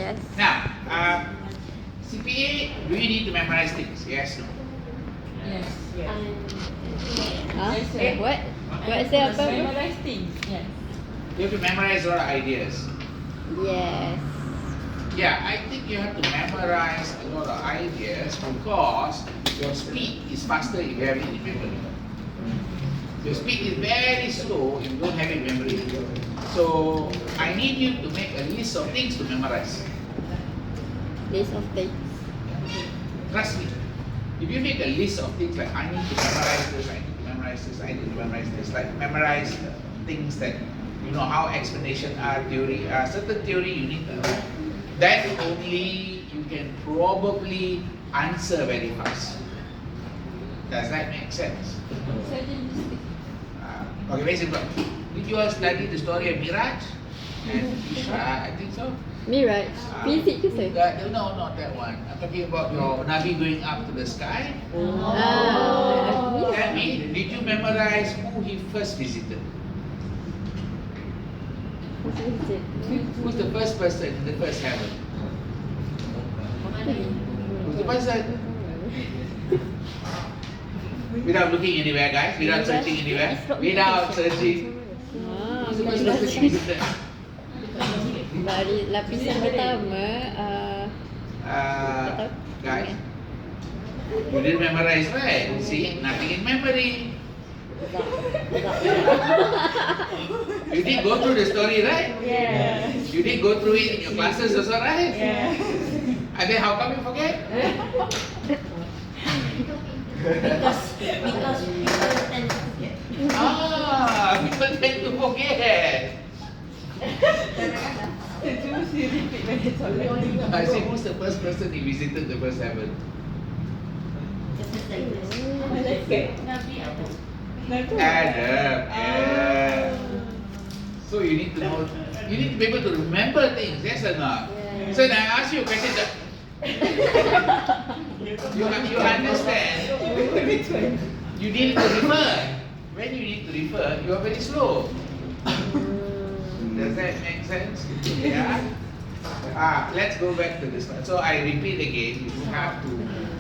Yes. Now, CPA, do you need to memorize things? Yes, no? Yes. Huh? Yes, sir. What? What say apa? Memorize things. Yes. You have to memorize a lot of ideas. Yes. Yeah, I think you have to memorize a lot of ideas because your speed is faster if you have it in memory. Your speed is very slow if you don't have it in memory. So I need you to make a list of things to memorize. List of things. Trust me. If you make a list of things like I need to memorize this, I need to memorize this, I need to memorize this, like memorize things that you know how explanation are theory, certain theory you need to know. Then only you can probably answer very fast. Does that make sense? Okay, very simple. Did you all study the story of Miraj and Ishra? I think so. Miraj. Fisik ke sir? No, not that one. I'm talking about your Nabi going up to the sky. Ah. Tell me, did you memorize who he first visited? Who's the first person in the first heaven? Who's the person? Without looking anywhere, guys. Without searching anywhere. Without searching. Who's the first person he visited? Dari lapisan pertama, Guys, you didn't memorize, right? See, nothing in memory. You did go through the story, right? Yes. You did go through it in your classes also, right? Yes. And then how come you forget? Because people tend to forget. People tend to forget. I say, who's the first person he visited the first heaven? Adam. Yeah. So you need to know, you need to be able to remember things, yes or not? Yeah. So now I ask you a question that you understand. You need to refer. When you need to refer, you are very slow. Does that make sense? Yeah? Let's go back to this one. So I repeat again, you have to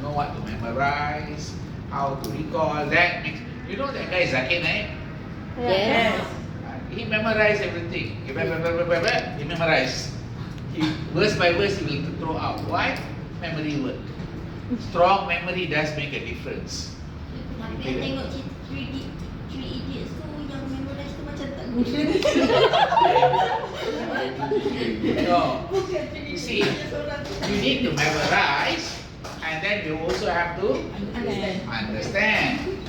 know what to memorize, how to recall. That makes, you know that guy Zakir Naik? Yes. He memorized everything. He memorized. Verse by verse he will throw out. Why? Memory work. Strong memory does make a difference. Tapi tengok 3 idiots tu yang memorize tu macam tak guna. No. You see, you need to memorize and then you also have to understand.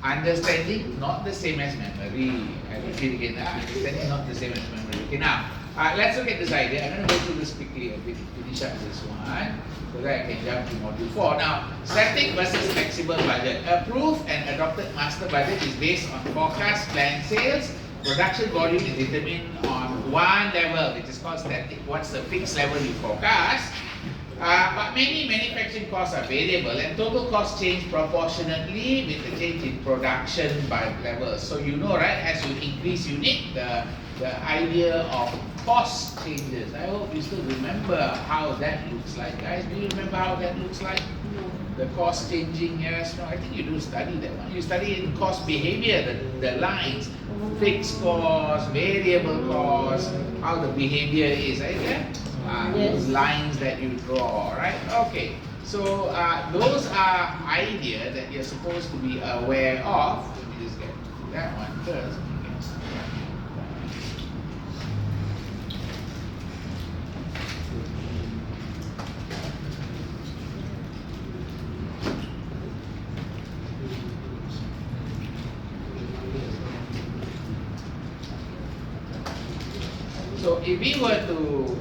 Understanding not the same as memory. I repeat again, understanding not the same as memory. Okay, now let's look at this idea. I'm going to go through this quickly a bit, finish up this one so that I can jump to module 4. Now, static versus flexible budget. Approved and adopted master budget is based on forecast planned sales. Production volume is determined on one level, which is called static. What's the fixed level you forecast? But many manufacturing costs are variable and total costs change proportionately with the change in production by levels. So you know, right, as you increase unit, the idea of cost changes. I hope you still remember how that looks like, guys. Do you remember how that looks like? The cost changing, yes, no, I think you do study that one. You study in cost behavior, the lines, fixed cost, variable cost, how the behavior is, right? Yeah? Those lines that you draw, right? Okay, so those are ideas that you're supposed to be aware of. Let me just get to that one first. So if we were to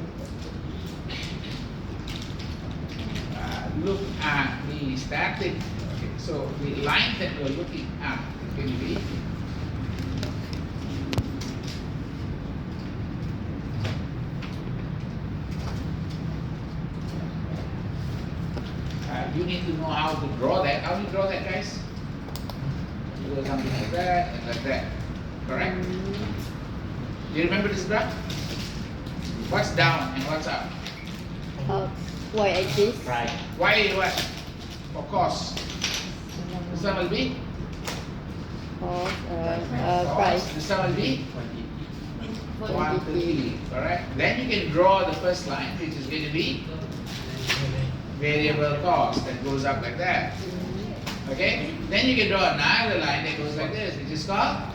look at the static, okay, so the line that we're looking at can be you need to know how to draw that. How do you draw that, guys? You do something like that and like that. Correct? Do you remember this graph? What's down and what's up? Y-axis. Right. Y what? For cost. This one will be Cost, cost. price. This one will be quantity. Alright. Then you can draw the first line, which is going to be variable cost that goes up like that. Okay? Then you can draw another line that goes like this, which is called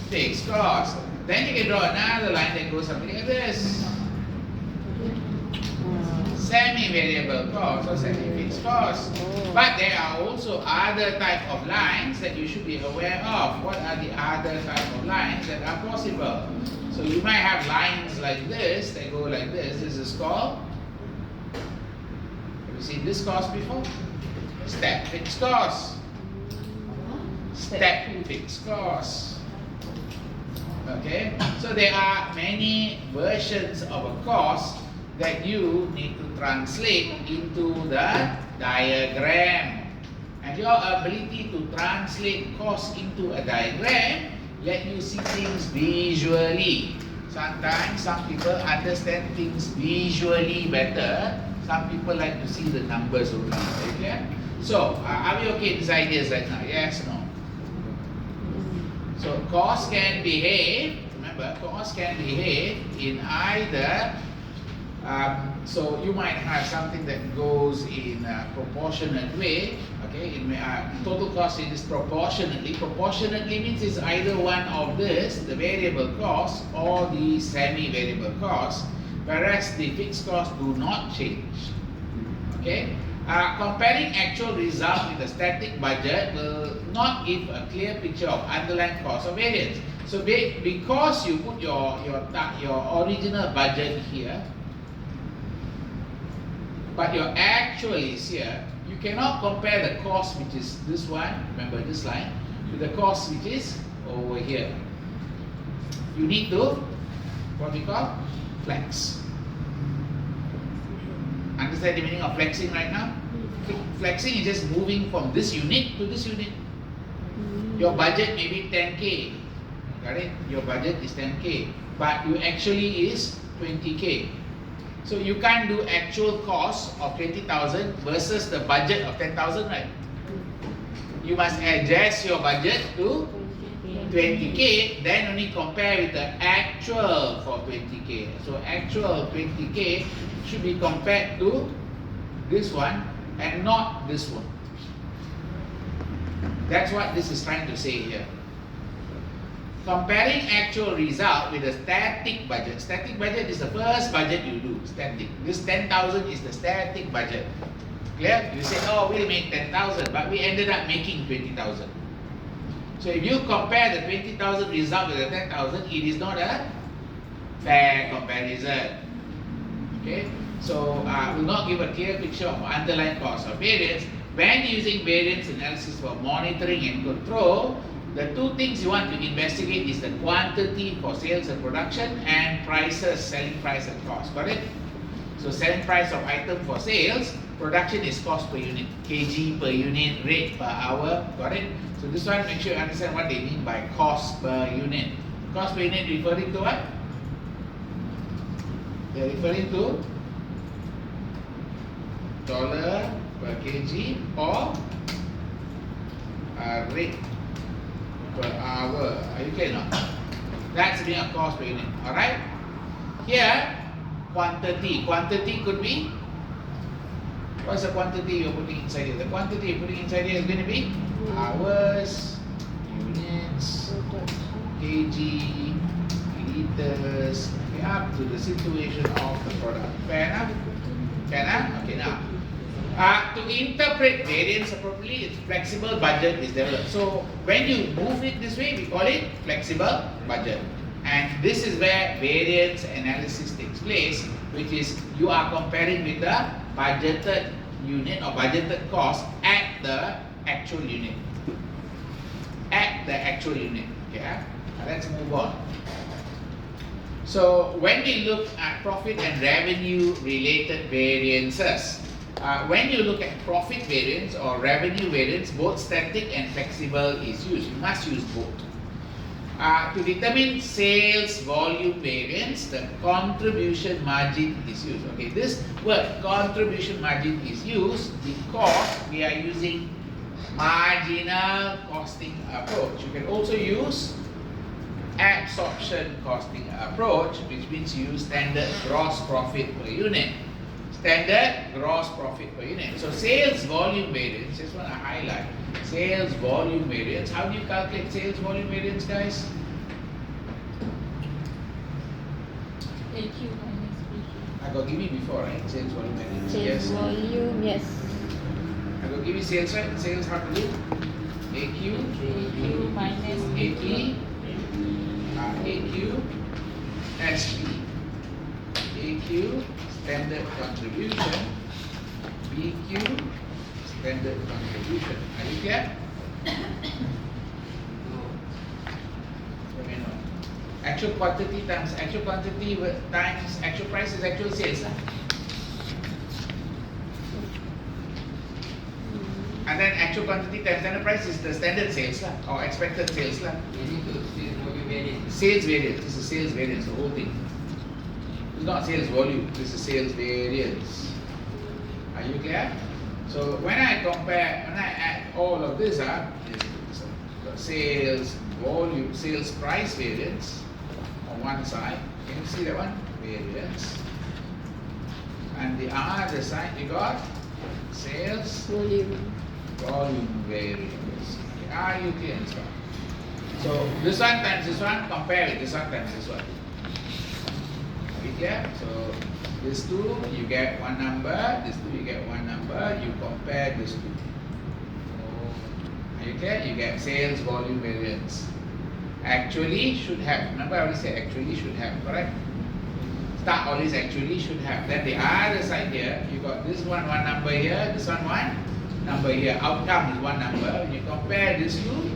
fixed cost. Then you can draw another line that goes something like this. Semi-variable cost or semi-fixed cost. But there are also other type of lines that you should be aware of. What are the other type of lines that are possible? So you might have lines like this that go like this. This is called, have you seen this cost before? Step fixed cost. Step fixed cost. Okay, so there are many versions of a cost that you need to translate into the diagram. And your ability to translate cost into a diagram let you see things visually. Sometimes some people understand things visually better. Some people like to see the numbers only. Okay? So, are we okay with these ideas right now? Yes, no? So, cost can behave, remember, cost can behave in either, so you might have something that goes in a proportionate way, okay, total cost is proportionately. Proportionately means it's either one of this, the variable cost, or the semi-variable cost, whereas the fixed costs do not change, okay. Comparing actual result with a static budget will not give a clear picture of underlying cost or variance. So because you put your original budget here, but your actual is here, you cannot compare the cost, which is this one, remember this line, with the cost which is over here. You need to, what we call, flex. Understand the meaning of flexing right now? Flexing is just moving from this unit to this unit. Your budget may be 10K, got it? Your budget is 10K, but you actually is 20K. So you can't do actual cost of 20,000 versus the budget of 10,000, right? You must adjust your budget to 20K, then only compare with the actual for 20K. So actual 20K should be compared to this one and not this one. That's what this is trying to say here. Comparing actual result with a static budget. Static budget is the first budget you do, static. This 10,000 is the static budget. Clear? You say, oh, we'll make 10,000, but we ended up making 20,000. So if you compare the 20,000 result with the 10,000, it is not a fair comparison. Okay? So will not give a clear picture of underlying cost or variance. When using variance analysis for monitoring and control, the two things you want to investigate is the quantity for sales and production and prices, selling price and cost. Got it? So selling price of item for sales, production is cost per unit, kg per unit, rate per hour. Got it? So this one, make sure you understand what they mean by cost per unit. Cost per unit referring to what? They're referring to dollar per kg or rate per hour. Are you clear now? That's being a cost per unit. Alright? Here, quantity. Quantity could be, what's the quantity you're putting inside here? The quantity you're putting inside here is going to be hours, units, kg, liters, okay, up to the situation of the product. Fair enough? Fair enough? Okay, now. To interpret variance appropriately, it's flexible budget is developed. So when you move it this way, we call it flexible budget. And this is where variance analysis takes place, which is you are comparing with the budgeted unit or budgeted cost at the actual unit. At the actual unit. Okay, let's move on. So when we look at profit and revenue related variances, when you look at profit variance or revenue variance, both static and flexible is used. You must use both. To determine sales volume variance, the contribution margin is used. Okay, this word contribution margin is used because we are using marginal costing approach. You can also use absorption costing approach, which means you use standard gross profit per unit. Standard gross profit per unit. So sales volume variance, just want to highlight sales volume variance. How do you calculate sales volume variance, guys? AQ minus BQ. I got give you before, right? Sales volume variance. Sales Yes. volume, yes. I got give you sales, right? Sales how to do? AQ, AQ minus AP, BQ. AQ, SP. AQ, standard contribution. BQ, standard contribution. Are you clear? Actual quantity times actual quantity times actual price is actual sales lah. And then actual quantity times standard price is the standard sales lah, or expected sales lah. Sales variance. This is sales variance, the whole thing. It's not sales volume. This is sales variance. Are you clear? So when I add all of this up, is sales volume, sales price variance on one side. Can you see that one? Variance. And the other side you got sales Volume. volume variance. Are you clear? So this one times this one, compare with this one times this one. Are we clear? So this two you get one number, this two you get one number, you compare this two. Are you clear? You get sales volume variance. Actually should have. Remember I already said actually should have, correct? Start always actually should have. Then the other side here, you got this one number here, this one number here. Outcome is one number. When you compare this two,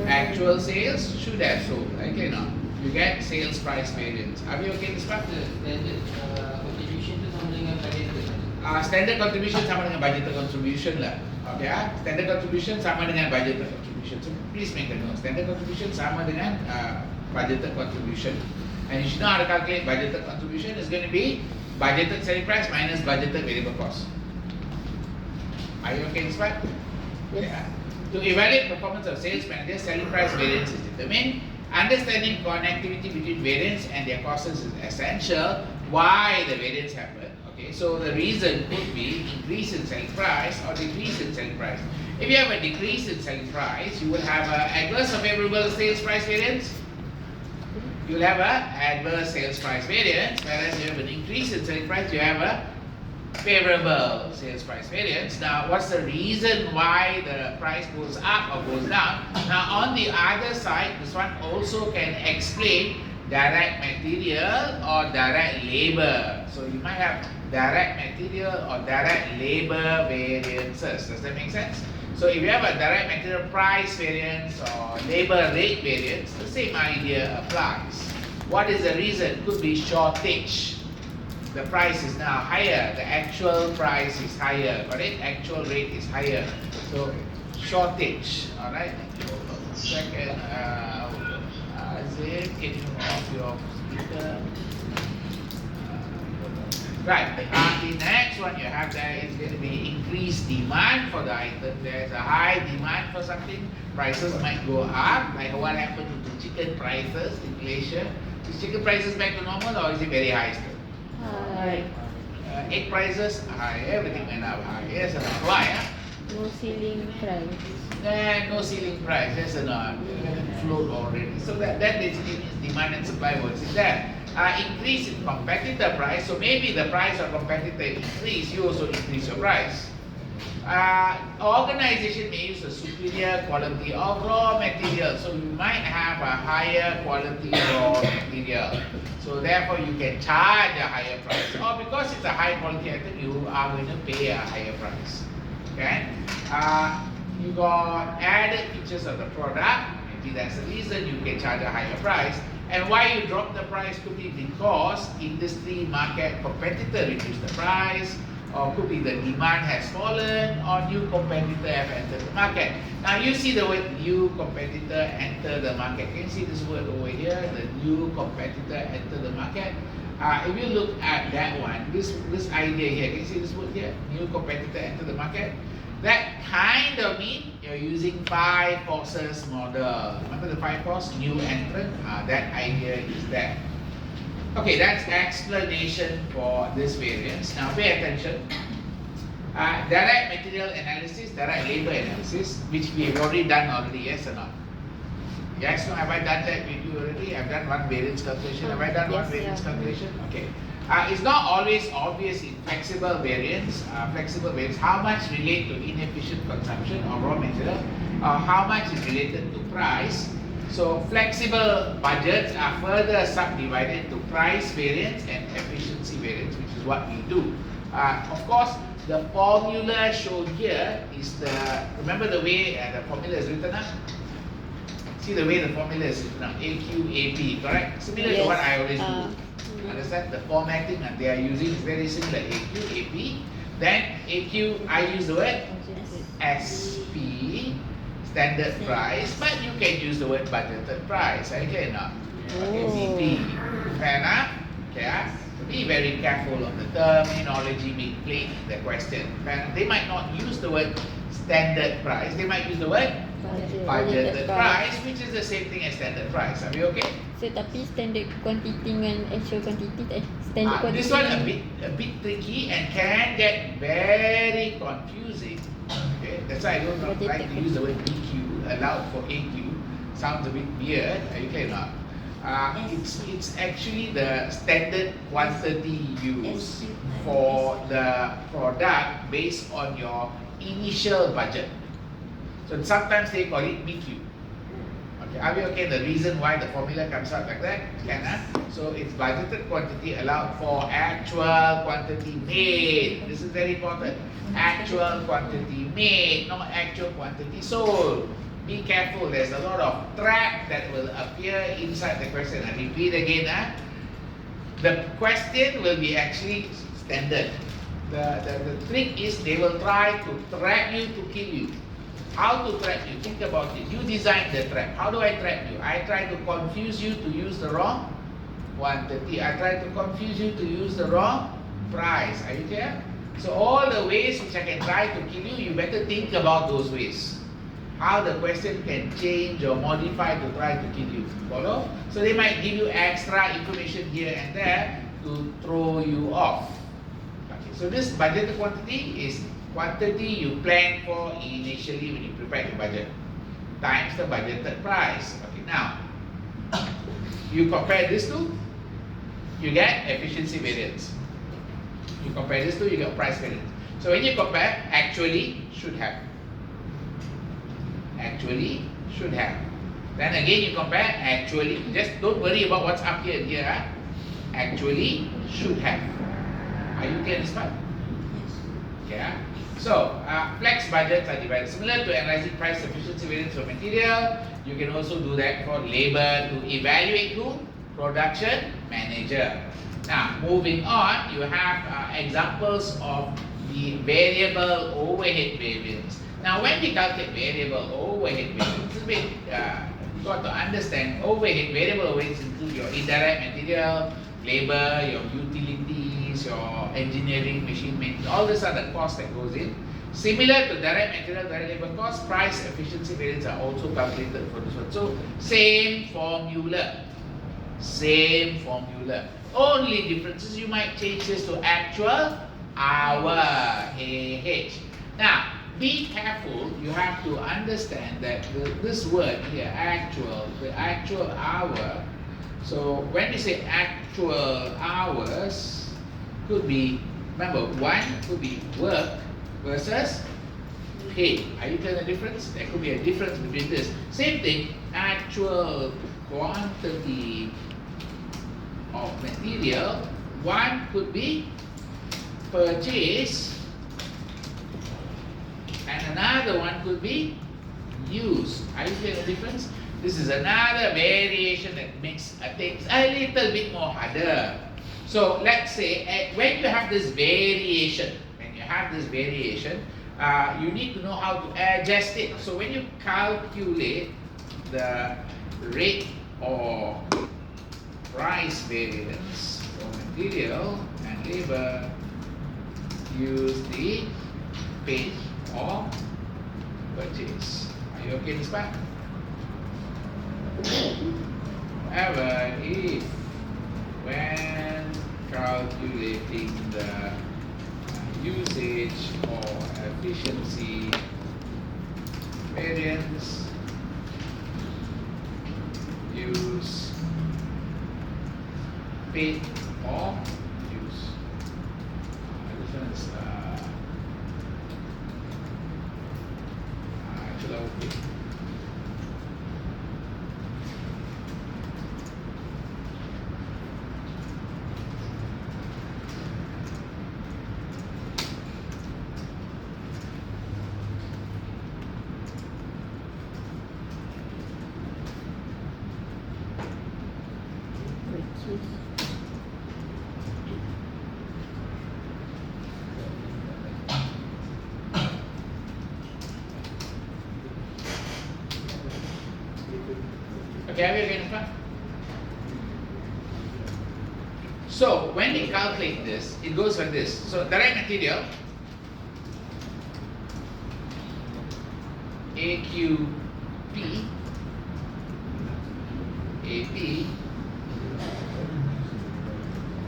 actual sales should have sold. Okay, now you get sales price variance. Are we okay this part? Contribution tu sama dengan budget. Standard contribution sama dengan budgeted contribution lah. Okay, standard contribution sama dengan budgeted contribution. So please make a note. Standard contribution sama dengan budgeted contribution. And you should know how to calculate budgeted contribution. Is going to be budgeted selling price minus budgeted variable cost. Are you okay this part? Yes. Yeah. To evaluate performance of sales manager, selling price variance is determined. Understanding connectivity between variance and their causes is essential. Why the variance happen? Okay, so the reason could be increase in selling price or decrease in selling price. If you have a decrease in selling price, you will have an adverse or favorable sales price variance. You will have an adverse sales price variance, whereas you have an increase in selling price, you have a favorable sales price variance. Now, what's the reason why the price goes up or goes down? Now, on the other side, this one also can explain direct material or direct labor. So you might have direct material or direct labor variances. Does that make sense? So if you have a direct material price variance or labor rate variance, the same idea applies. What is the reason? Could be shortage. The price is now higher, the actual price is higher, correct? Actual rate is higher. So shortage, alright? Second, Azim, can you off your speaker? Right, the next one you have there is going to be increased demand for the item. There's a high demand for something, prices might go up, like what happened to the chicken prices in Malaysia. Is chicken prices back to normal or is it very high still? High. Egg prices high, everything went up high. Yes or not? Why? No ceiling price. No ceiling price. Yes or not? Float already. So that basically means demand and supply works in that. Increase in competitor price. So maybe the price of competitor increase, you also increase your price. Organization may use a superior quality of raw material. So you might have a higher quality raw material. So therefore you can charge a higher price. Or because it's a high quality item, you are going to pay a higher price. Okay? You got added features of the product. Maybe that's the reason you can charge a higher price. And why you drop the price could be because industry market competitor reduce the price, or could be the demand has fallen, or new competitor have entered the market. Now you see the word new competitor enter the market. Can you see this word over here? The new competitor enter the market. If you look at that one, this idea here, can you see this word here? New competitor enter the market. That kind of mean you're using 5 forces model. Remember the 5 force? New entrant. That idea is that. Okay, that's explanation for this variance. Now pay attention. Direct material analysis, direct labor analysis, which we have already done already, yes or not? Yes, no, have I done that with you already? I've done one variance calculation. Have I done one Yes, variance yeah. calculation? Okay. It's not always obvious in flexible variance. How much relate to inefficient consumption of raw material, how much is related to price. So flexible budgets are further subdivided to price variance and efficiency variance, which is what we do. Of course, the formula shown here is remember the way the formula is written up? See the way the formula is written up, AQ, AP, correct? Similar to what I always do. Understand? The formatting that they are using is very similar, AQ, AP. Then AQ, I use the word SP, standard price, but you can use the word budgeted price. I cannot. Okay, BP. Fair enough? Okay. Be very careful of the terminology being played in the question. They might not use the word standard price. They might use the word budgeted price, which is the same thing as standard price. Are we okay? So tapi standard quantity dengan actual quantity standard quantity. This one a bit tricky and can get very confusing. Okay, that's why I don't like to use the word BQ, allowed for AQ. Sounds a bit weird. You cannot. It's actually the standard quantity used for the product based on your initial budget. So sometimes they call it BQ. Okay, are we okay? The reason why the formula comes out like that, so it's budgeted quantity allowed for actual quantity made. This is very important. Actual quantity made, not actual quantity sold. Be careful, there's a lot of trap that will appear inside the question. I repeat again, the question will be actually standard. The trick is they will try to trap you to kill you. How to trap you? Think about it. You design the trap. How do I trap you? I try to confuse you to use the wrong quantity. I try to confuse you to use the wrong price. Are you clear? So all the ways which I can try to kill you, you better think about those ways. How the question can change or modify to try to kill you. Follow? So they might give you extra information here and there to throw you off. Okay, so this budgeted quantity is quantity you plan for initially when you prepare the budget times the budgeted price. Okay, now you compare this to, you get efficiency variance. You compare this to, you get price variance. So when you compare, actually should have. Actually should have. Then again you compare, actually, just don't worry about what's up here and here. Actually should have. Are you clear this part? Yeah. So flex budgets are divided. Similar to analyzing price efficiency variance for material, you can also do that for labor to evaluate who? Production manager. Now moving on, you have examples of the variable overhead variance. Now when we calculate variable overhead variance, it's a bit you got to understand overhead, variable overheads include your indirect material, labor, your utilities, your engineering, machine maintenance, all these are the costs that goes in. Similar to direct material, direct labor cost, price efficiency variance are also calculated for this one. So same formula. Same formula. Only differences, you might change this to actual hour, AH. Now, be careful, you have to understand that this word here, actual, the actual hour. So when we say actual hours, could be, remember, one could be work versus pay. Are you getting the difference? There could be a difference between this. Same thing, actual quantity of material, one could be purchase and another one could be use. Are you getting the difference? This is another variation that makes things a little bit more harder. So let's say when you have this variation, when have this variation, you need to know how to adjust it. So when you calculate the rate or price variance for material and labor, use the paid or purchase. Are you okay this part? However, if when calculating the usage or efficiency variance, use paid or use. This one is actually okay. Okay, have you again, this one? So when we calculate this, it goes like this. So direct material, AQP, AP,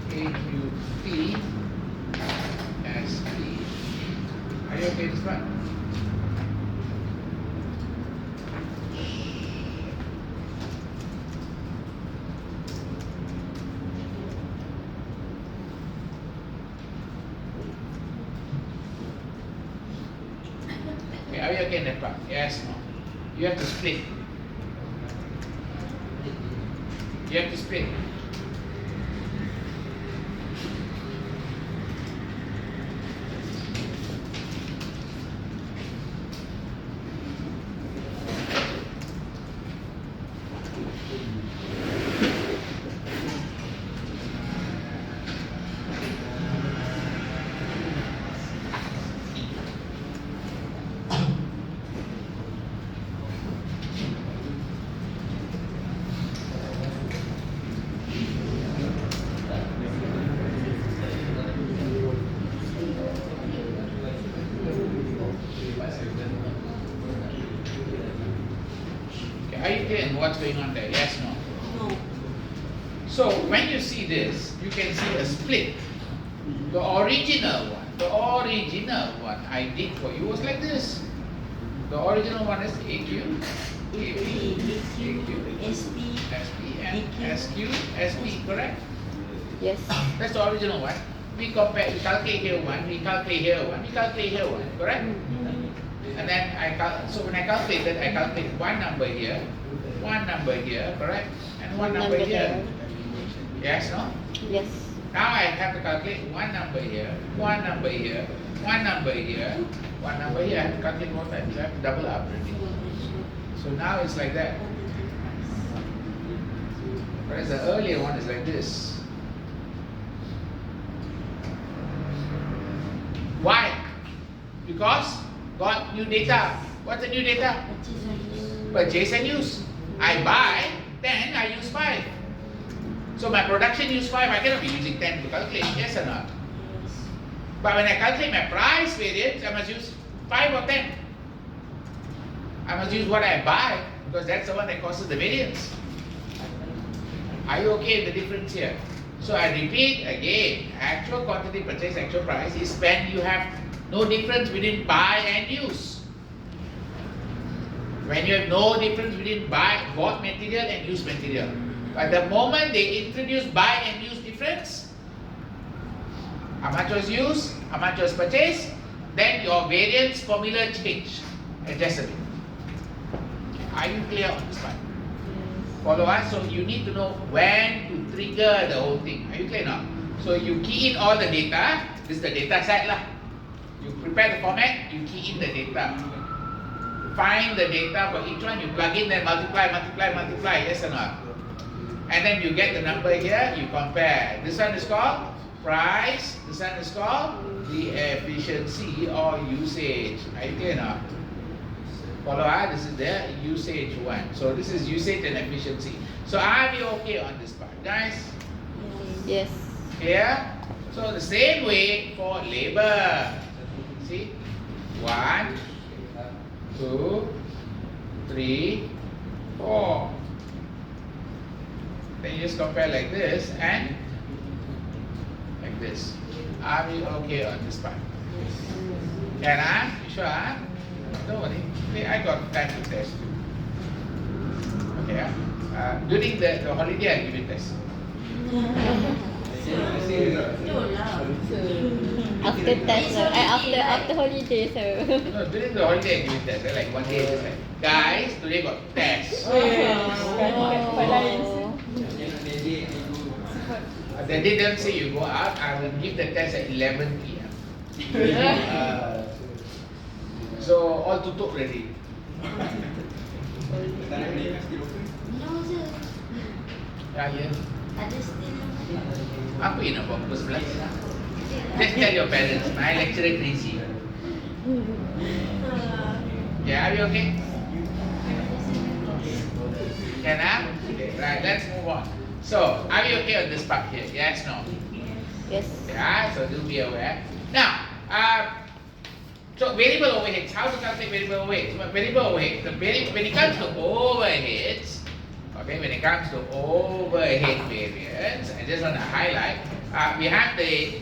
AQP, SP. Are you okay with this one? Okay, are you okay in that part? Yes, no. You have to split. You have to split. Are you clear on what's going on there? Yes, no? No. So when you see this, you can see a split. The original one I did for you was like this. The original one is AQ, AP, AQ, SP, SP, and SQ, SP, correct? Yes. That's the original one. We calculate here one, we calculate here one, we calculate here one, correct? And then so when I calculated one number here, correct? And one number here. Yes, no? Yes. Now I have to calculate one number here, one number here, one number here, one number here. I have to calculate more times. I have to double up already. So now it's like that. Whereas the earlier one is like this. Why? Because got new data. What's the new data? Purchase and use. I buy 10, I use 5. So my production use 5, I cannot be using 10 to calculate, yes or not? But when I calculate my price variance, I must use 5 or 10. I must use what I buy, because that's the one that causes the variance. Are you okay with the difference here? So I repeat again, actual quantity purchase, actual price is when you have no difference between buy and use. When you have no difference between bought material and used material. But the moment they introduce buy and use difference, how much was used, how much was purchased, then your variance formula change. Adjust a bit. Are you clear on this one? Follow us. So you need to know when to trigger the whole thing. Are you clear now? So you key in all the data. This is the data set lah. You prepare the format, you key in the data. Find the data for each one, you plug in, then multiply, yes or not? And then you get the number here, you compare. This one is called price, this one is called the efficiency or usage. Are you clear now? Follow, this is the usage one. So this is usage and efficiency. So are we okay on this part, guys? Yes. Clear? So the same way for labor. See? 1, 2, 3, 4. Then you just compare like this and like this. Are we okay on this part? Can I? You sure? Don't worry. I got time to test you. Okay. During the holiday, I'll give you test. Betul lah. After test, after holiday, so. No, during the holiday, I give you test. Like one day, just like, guys, today got test. The day don't say you go out, I will give the test at 11 p.m. So all tutup ready. No sir. Ya. Ada still. Apa yang nak buat pukul 11? Just tell your parents, my lecturer crazy. Yeah, are you okay? Can I? Okay, right, let's move on. So, are we okay on this part here? Yes, no? Yes. Yeah, so do be aware. Now, so variable overheads, how to calculate variable overheads? Variable overheads, when it comes to overheads, okay, when it comes to overhead variance, I just want to highlight, we have the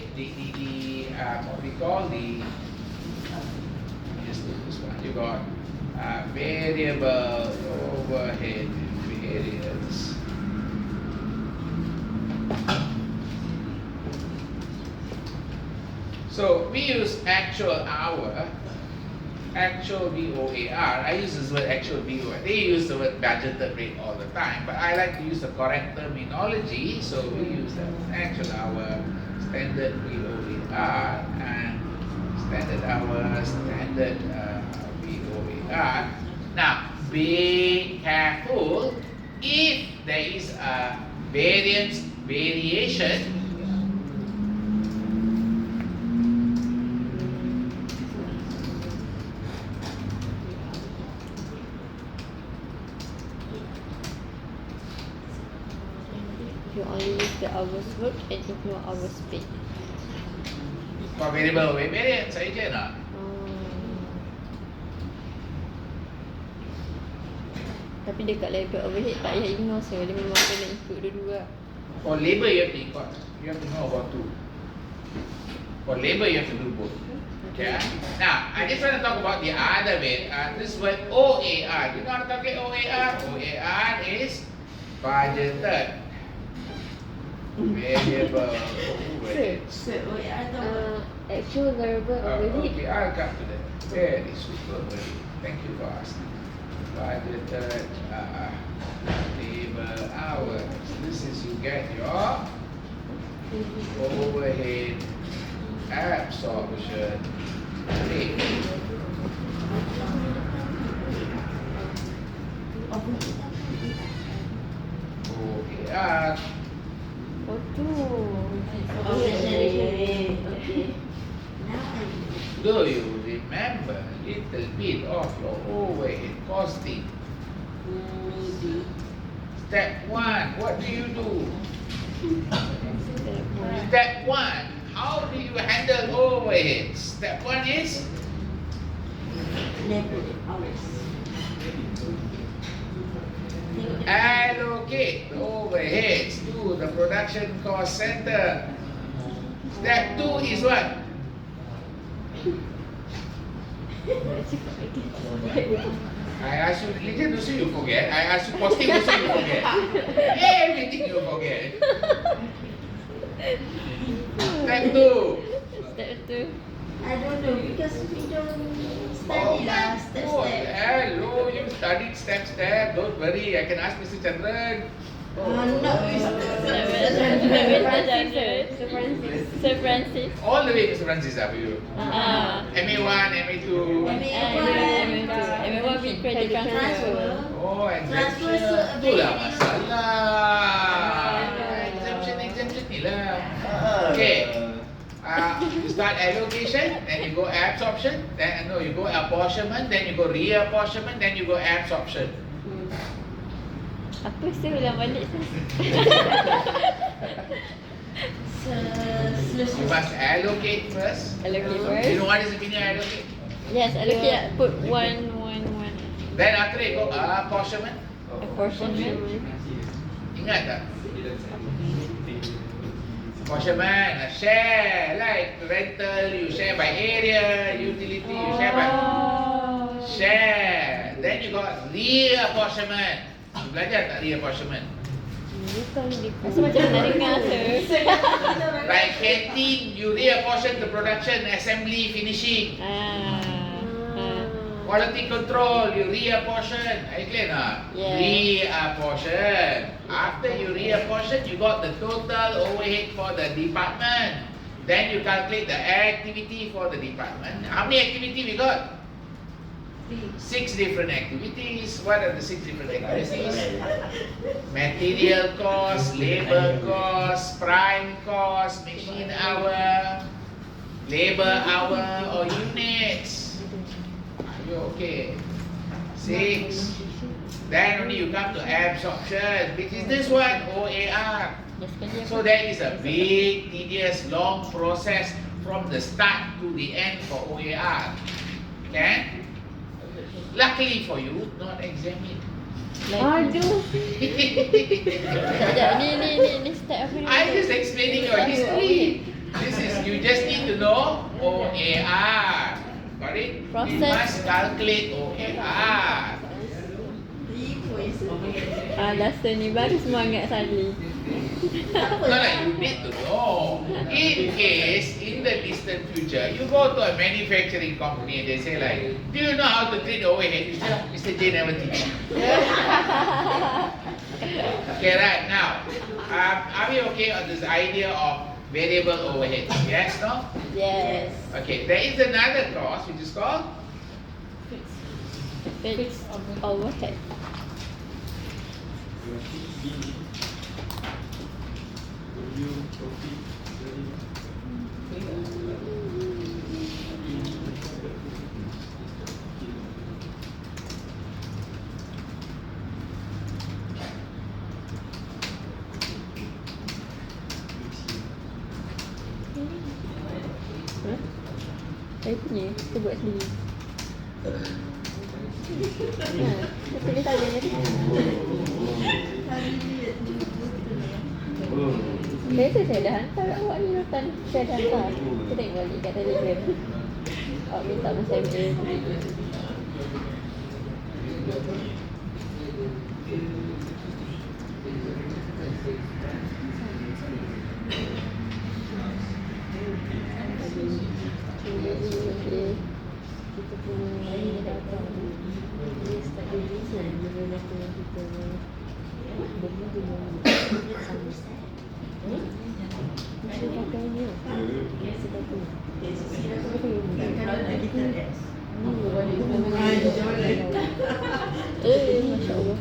what we call the, just do this one, you got variable overhead variance. So we use actual hour, actual VOAR. I use this word actual VOAR. They use the word budgeted rate all the time, but I like to use the correct terminology. So we use the actual hour, standard VOAR, and standard hour, standard VOAR. Now, be careful if there is a variation. You only use the hours worked and ignore hours paid. For variable overhead variance, saya je nak. Tapi dekat labor overhead tak payah ignore, so dia memang kena ikut dua-dua. For labor, you have to ikut. You have to know about two. For labor, you have to do both. Okay. Now, I just want to talk about the other way. This word OAR. You know how to calculate OAR? OAR is budgeted variable overhead. Actual variable overhead. Okay, I'll come to that. Very super. Thank you for asking. Budgeted labor hours. This is you get your overhead absorption rate. OAR. Oh tu. Okay. Do you remember a little bit of your overhead costing? Step 1, what do you do? Step 1, how do you handle overheads? Step 1 is allocate overheads to the production cost center. Step 2 is what? I ask you religion also you forget. I ask you costing also you forget. Everything you forget. Step 2. Step 2. I don't know because we don't study lah step. Hello, you studied step. Don't worry, I can ask Mr. Chandran. Not Sir Francis. All the way Mr. Francis are you. MA1, MA2. MA1 with credit transfer. Oh, Transfer exemption. Itulah masalah. Exemption ni lah. Okay. You start allocation, then you go absorption, then no, you go apportionment, then you go reapportionment, then you go absorption. Apa sih ulang balik tu? You must allocate first. Allocate You first. know what is the meaning of allocate? Yes, allocate. Put one. Then after that you go apportionment. Apportionment. Ingat tak? Apportionment, share, like rental, you share by area, utility, you share by share. Then you got reapportionment. You belajar tak reapportionment? Rasa macam nak dengar tu. Like canteen, you reapportion the production, assembly, finishing. Quality control, you reapportion. Are you clear not? Yeah. Reapportion. After you reapportion, you got the total overhead for the department. Then you calculate the activity for the department. How many activity we got? 6 different activities. What are the 6 different activities? Material cost, labor cost, prime cost, machine hour, labor hour or units. Okay, 6. Then only you come to absorption, which is this one, OAR. So that is a big, tedious, long process from the start to the end for OAR. Okay? Luckily for you, not examine. Aduh. Sekejap, ni start apa ni? I'm just explaining your history. This is, you just need to know OAR. Got it? You must calculate OAR. Dasar ni baru semangat sekali. No, you need to know. In case, in the distant future, you go to a manufacturing company and they say like, do you know how to treat overhead? You say, Mr. J never teach. Okay, right now, are we okay on this idea of variable overhead? Yes, no? Yes. Okay, there is another cost which is called Fixed overhead. Saya punya, kita buat sendiri. Kita tulis saja ni. Saya dah hantar kat awak ni notan. Saya dah hantar. Saya tengok balik kat Telegram. Awak minta pasal saya. Kita punya ini datang. Dia start dari sana. Dia berlaku yang kita benda dengan sama set. Mesti pakainya. Mesti pakai. Kadang-kadang kita Masya Allah.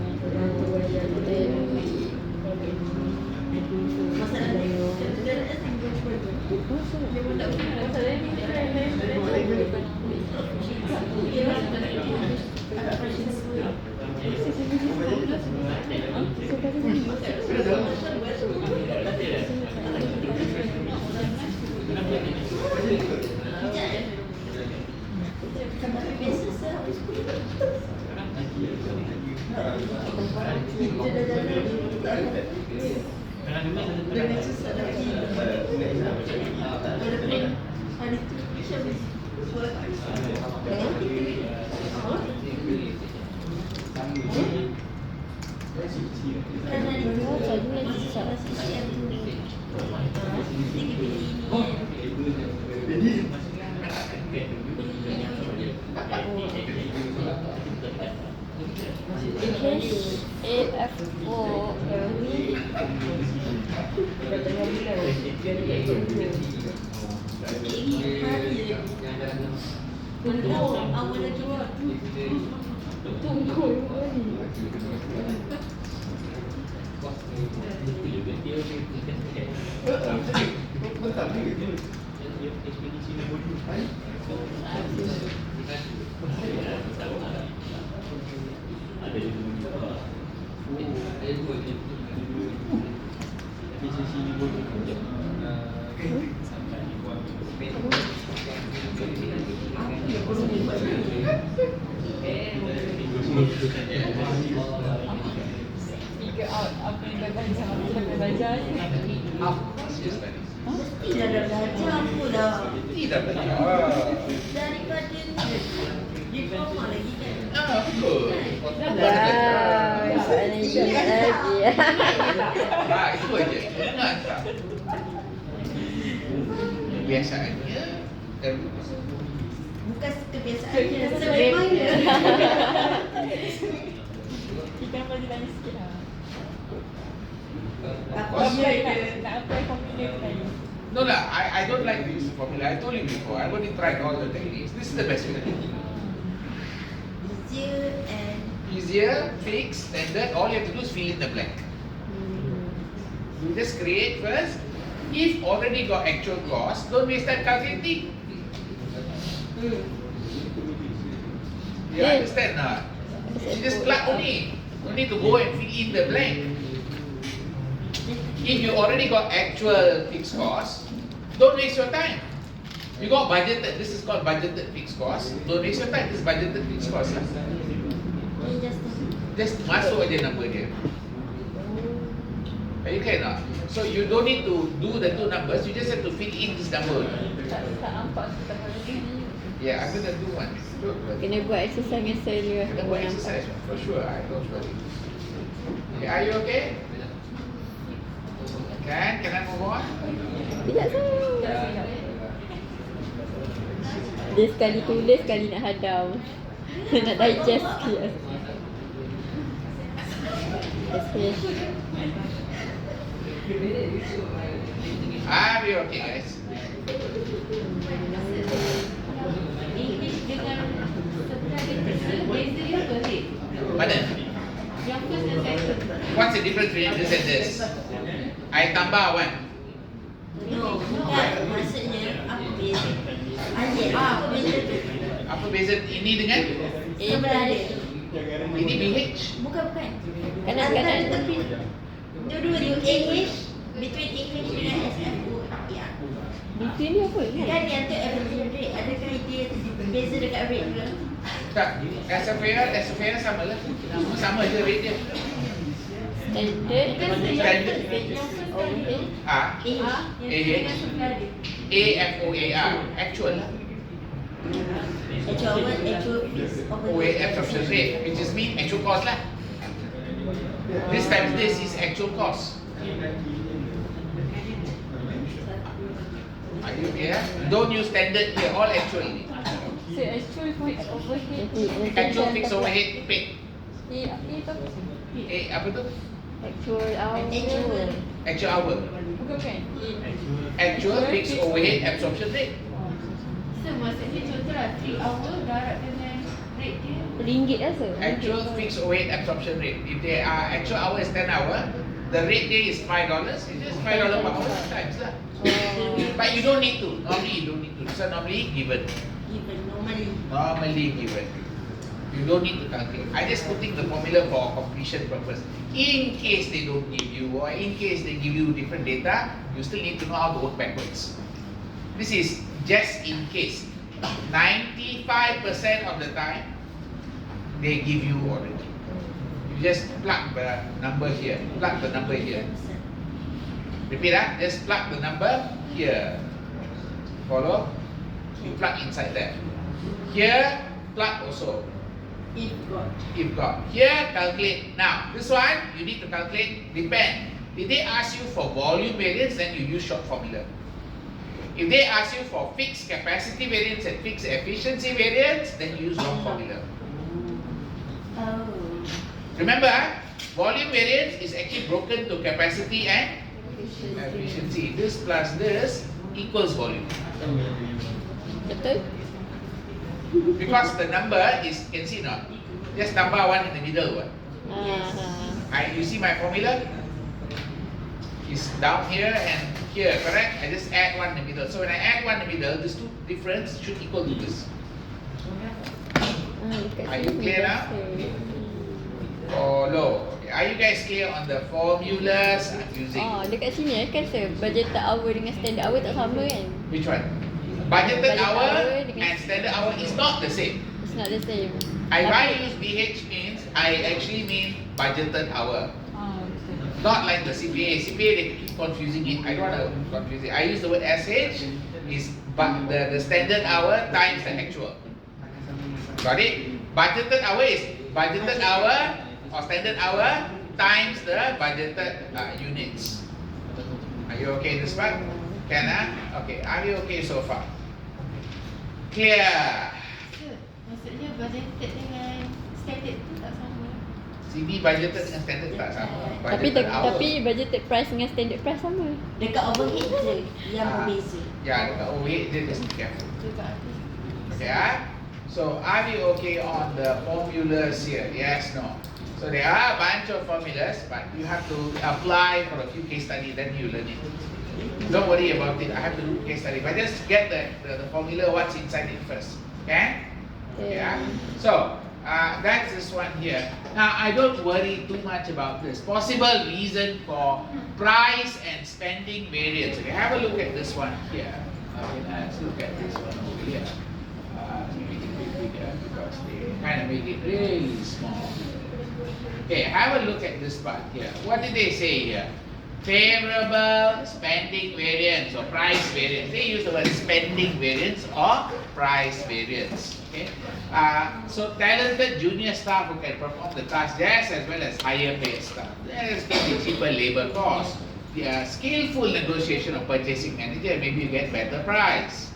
Figure out apa yang dah belajar, apa yang dah belajar je. Of course you study. Mestilah dah belajar apa dah. Tidak belajar. Daripada diploma lagi kan. Betul. Wow, soalan hijab lagi. Itu aja. Ingat tak? Biasanya Bukan kebiasaannya, sememangnya. Kita boleh tanya sikit lah. Apa course. dia Nak apply formula ke tanya? no lah. I don't like to use the formula. I told you before. I've already tried all the techniques. This is the best way. easier and Easier, fixed, standard. All you have to do is fill in the blank. You just create first. If already got actual cost, don't waste time calculating. You Yeah. understand now? You just plug only. You need to go and fill in the blank. If you already got actual fixed cost, don't waste your time. You got budgeted. This is called budgeted fixed cost. Don't waste your time. This is budgeted fixed cost. Lah. Just masuk aja number dia. You cannot. So you don't need to do the two numbers. You just have to fill in this number. Tak nampak kita pada sini. Yeah, I'm gonna do one. Kena buat exercise dengan saya juga. Kita buat exercise for sure. I don't worry. Okay, are you okay? Can I move on? Tidak saya. Dia sekali tulis, sekali nak hadam. Nak digest sikit. Okay. Are you okay, guys? English dengan sebenarnya beza dia apa sih? Mana? Yang first dan second. What's the difference between this and this? I tambah one. no, bukan. Maksudnya apa beza? Apa beza tu? Apa beza ini dengan? Sebelah dia. Ini BH. Bukan. Kanan-kanan. Antara tepi. Dua-dua tu English, between English dengan SFO. Ya. Between ni apa? Kan yang tu average rate. Adakah dia beza dekat rate ke? Tak, SFA sama lah. Sama je rate dia. Standard. Standard. Okay. AFOAR. Actual lah. Actual fees OA absorption rate, which is mean actual cost lah. This times this is actual cost. Are you clear? Don't use standard here, all actual ini. So actual fixed overhead. Actual fixed overhead paid. A tu apa? Apa tu? Actual hour. Actual hour. Bukan kan? Actual fixed overhead absorption rate. So maksudnya contohlah 3 hour darab dengan rate dia. Ringgit lah sir. Actual fixed overhead absorption rate. If they are actual hour is 10 hour, the rate there is $5. It's just $5 per hour times lah. But you don't need to. Normally you don't need to. So normally given. Normally given. You don't need to calculate. I just putting the formula for completion purpose. In case they don't give you, or in case they give you different data, you still need to know how to work backwards. This is just in case. 95% of the time, they give you already. You just plug the number here. Plug the number here. Repeat that. Just plug the number here. Follow? You plug inside there. Here, plug also. If got. Here, calculate. Now, this one, you need to calculate, depend. If they ask you for volume variance, then you use short formula. If they ask you for fixed capacity variance and fixed efficiency variance, then you use long formula. Remember, volume variance is actually broken to capacity and efficiency. This plus this equals volume. Betul? Because the number is, can see not? Just number one in the middle one. You see my formula? is down here and here, correct? I just add one in the middle. So when I add one in the middle, these two difference should equal to this. Dekat Are you sini clear now? biasa. Or low? Okay. Are you guys clear on the formulas I'm using? Dekat sini kan sir, budgeted hour dengan standard hour tak sama kan? Which one? Budgeted Budgeted hour hour dengan- and standard hour is not the same. It's not the same. If I use BH means I actually mean budgeted hour. Not like the CPA. CPA they keep confusing it. I don't want to confuse it. I use the word SH is the standard hour times the actual. Got it? Budgeted hour is budgeted hour or standard hour times the budgeted units. Are you okay this part? Can Okay. Are you okay so far? Clear? Sir, maksudnya budgeted dengan standard tu tak sama. Sini budgeted dengan standard tak sama. Budgeted hour. Tapi budgeted price dengan standard price sama. Dekat overhead je yang berbeza. Ya, dekat overhead je just be careful. Dekat atas. Okay, so are you okay on the formulas here? Yes, no. So there are a bunch of formulas, but you have to apply for a few case studies, then you learn it. Don't worry about it. I have to do case study, but just get the formula, what's inside it first. Okay? Yeah. So that's this one here. Now I don't worry too much about this. Possible reason for price and spending variance. Okay, have a look at this one here. Okay, let's look at this one over here. Make it a bit bigger because they kind of make it really small. Okay, have a look at this part here. What did they say here? Favorable spending variance or price variance. They use the word spending variance or price variance. Okay. So talented junior staff who can perform the task just as well as higher paid staff. There's going to be cheaper labor cost. The skillful negotiation of purchasing manager, maybe you get better price.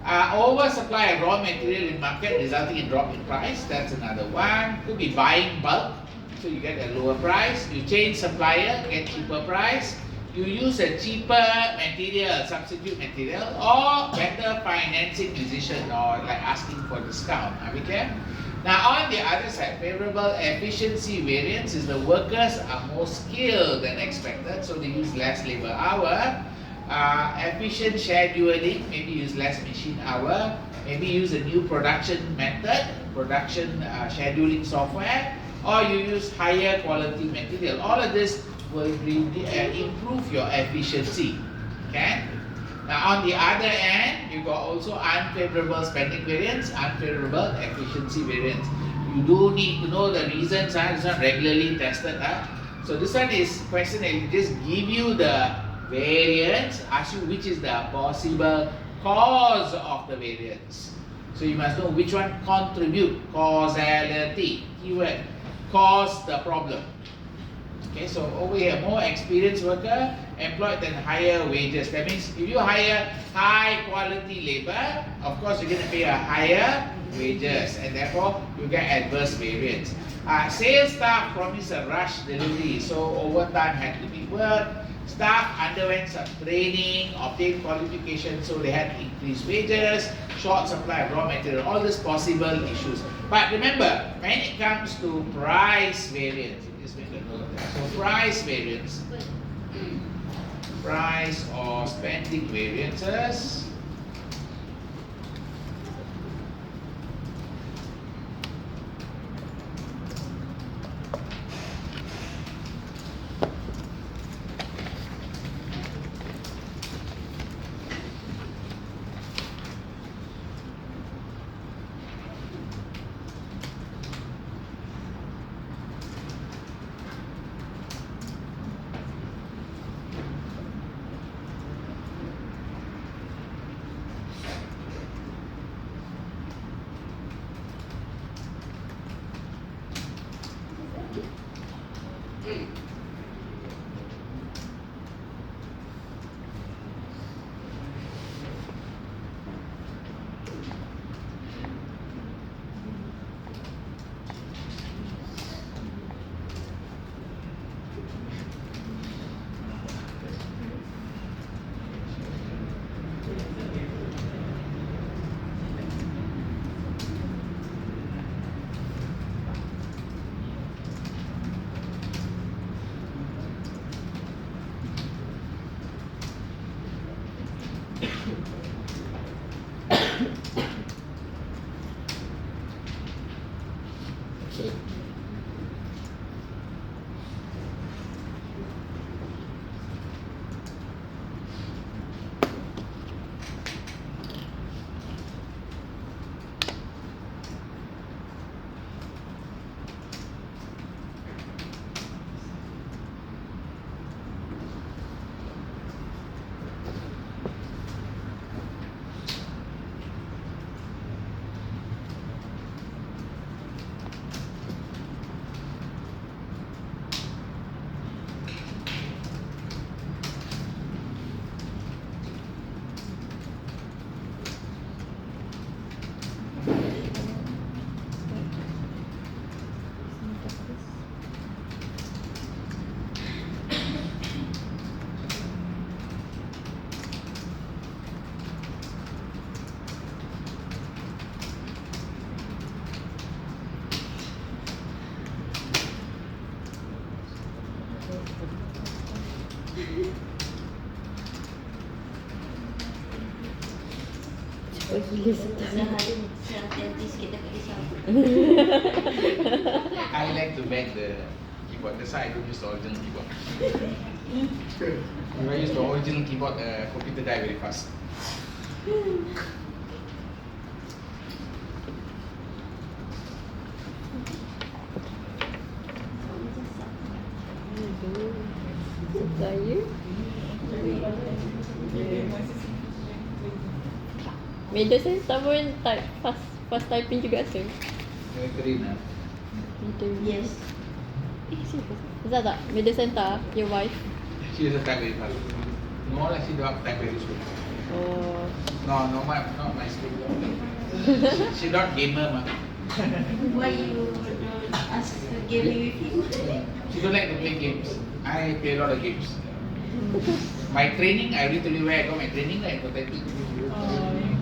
Oversupply of raw material in market resulting in drop in price. That's another one. Could be buying bulk, so you get a lower price. You change supplier, get cheaper price. You use a cheaper material, substitute material, or better financing decision, or like asking for discount. Are we clear? Now on the other side, favorable efficiency variance is the workers are more skilled than expected, so they use less labor hour. Efficient scheduling, maybe use less machine hour, maybe use a new production method, production scheduling software, or you use higher quality material. All of this will improve your efficiency. Okay? Now on the other end, you got also unfavorable spending variance, unfavorable efficiency variance. You do need to know the reasons. It's not regularly tested. So this one is question that will just give you the variance, ask you which is the possible cause of the variance. So you must know which one contribute, causality, keyword, cause the problem. Okay, so over here, more experienced worker employed than higher wages. That means if you hire high quality labor, of course you're going to pay a higher wages, and therefore you get adverse variance. Sales staff promised a rush delivery, so overtime had to be worked. Staff underwent some training, obtained qualifications, so they had increased wages, short supply of raw material, all these possible issues. But remember, when it comes to price variance, just make a note of that. So price variance, price or spending variances, Gila setahun. Sehati-hati sikit takut risau. I like to bang the keyboard. That's why I don't use the original keyboard. If I use the original keyboard, the computer die very fast. Saya. Media center pun type fast typing juga sir. Karina. Yes. Serius? Zat tak? Media center, your wife. She doesn't type very fast. No, like she don't type very slow. Oh. No, not my school. She not gamer, ma. Why you don't ask to game with him? She don't like to play games. I play a lot of games. My training, I already told you where I got my training, right, for typing.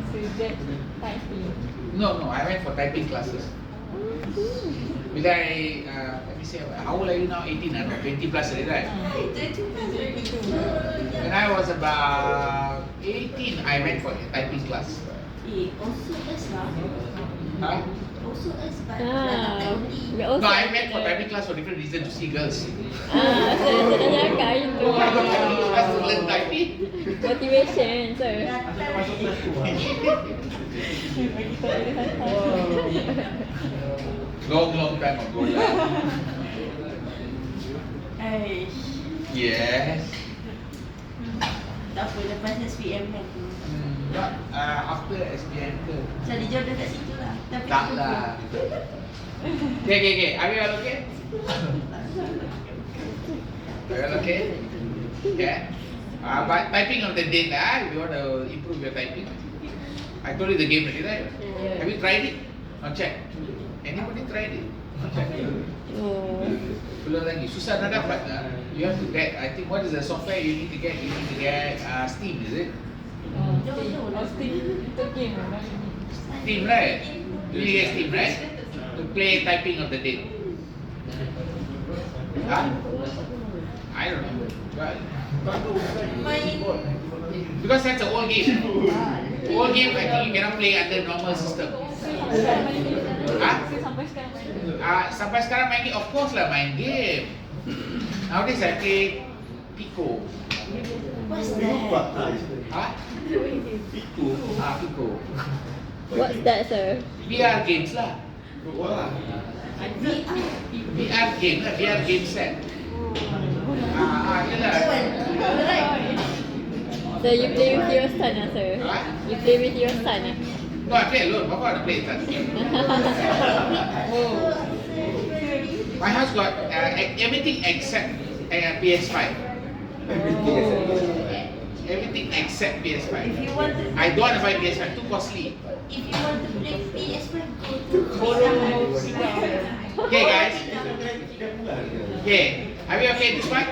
So that typing. No, I went for typing classes. Bila let me say, how old are you now? 18, no? 20 plus already, right? When I was about 18, I went for a typing class. Also us lah. Huh? Also us, but We No, also I went for typing class for different reasons, to see girls. saya dah cakap itu. Oh, I got typing class to learn typing. Motivation sir. Long time ago lah. Aish. Yes. Tak apa, lepas SPM kan. Not after SPM ke? Jadi jodoh kat situ lah. Tapi Tak lah. Okay. Are you all okay? Are you all okay? Yeah. But typing of the date lah. If you want to improve your typing. I told you the game already, right? Yeah. Have you tried it? Not check. Anybody tried it? Not check. Oh. Belum lagi. Susah nak dapat lah. You have to get. I think what is the software you need to get? You need to get Steam, is it? Itu game lah. Steam, right? You need to get Steam, right? To play typing of the date. Huh? I don't know. But because that's an old game. Old game, I think you cannot play under normal system. Huh? Sampai sekarang main. Sampai sekarang main game, of course lah main game. Nowadays I play Pico. what's that? Huh? Pico. Pico. What's that sir? VR games lah. VR. VR game lah, VR game set. Yelah. So you play with your son lah sir? Huh? You play with your son lah? No, I play alone. Bapa ada play that game. My house got everything except PS5. Everything except PS5. If you want to, I don't want to buy PS5, too costly. if you want to play PS5, go to Okay, guys. Okay, are we okay this one?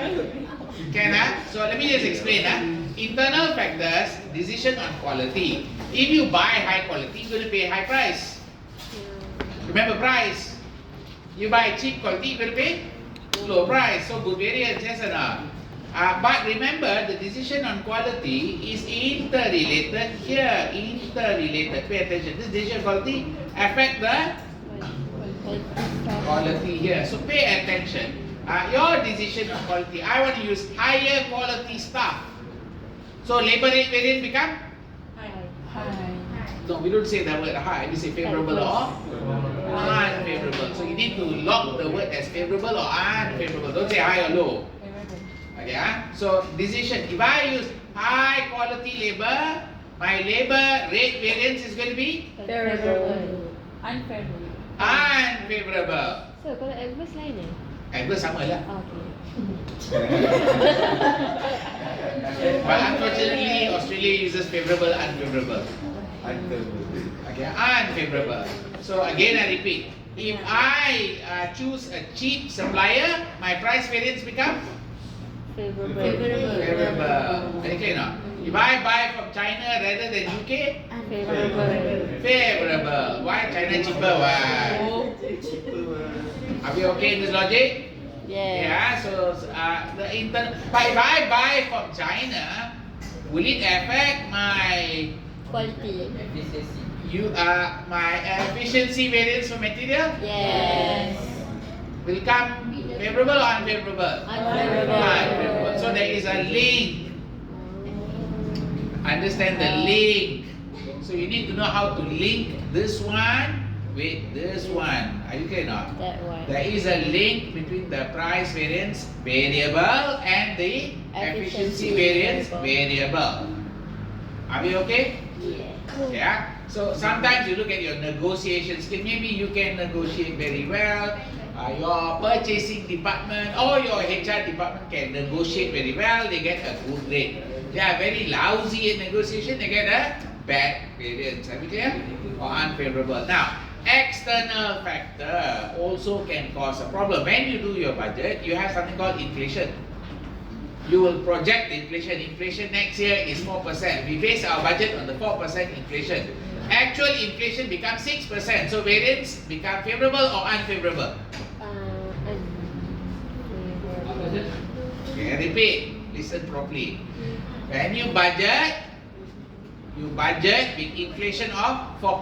Can So let me just explain. Internal factors, decision on quality. If you buy high quality, you're going to pay high price. Remember price. You buy cheap quality, you're going to pay low price. So good variance, yes or no? But remember, the decision on quality is interrelated here. Interrelated. Pay attention. This decision on quality affect the quality here. So pay attention. Your decision on quality. I want to use higher quality stuff. So labor rate variance become? No, we don't say the word high. We say favorable or unfavorable. So you need to lock the word as favorable or unfavorable. Don't say high or low. Okay, so decision. If I use high quality labor, my labor rate variance is going to be Favorable. Unfavorable. unfavorable. So kalau adverse lain Adverse sama lah. Okay. But unfortunately, Australia uses favorable, unfavorable. Okay, unfavorable. So again, I repeat. If I choose a cheap supplier, my price variance become Favorable. favorable. Very clear now. If I buy from China rather than UK, Favorable. favorable. Why China cheaper? Why? Are we okay in this logic? Yeah. Yeah. So but if I buy from China, will it affect my Quality. FCC. my efficiency variance for material Yes. will come favorable or unfavorable? Unfavorable. Unfavorable. So there is a link. Understand the link. So you need to know how to link this one with this one. Are you clear or not? That one. There is a link between the price variance variable and the efficiency variance variable. Are we okay? Yeah. Yeah. So sometimes you look at your negotiation skill. Maybe you can negotiate very well. Your purchasing department or your HR department can negotiate very well. They get a good rate. They are very lousy at negotiation. They get a bad variance. Are we clear? Or unfavorable. Now, external factor also can cause a problem. When you do your budget, you have something called inflation. You will project inflation. Inflation next year is 4%. We base our budget on the 4% inflation. Actual inflation becomes 6%. So variance become favorable or unfavorable? Apa tu? Okay, repeat. Listen properly. When you budget with inflation of 4%.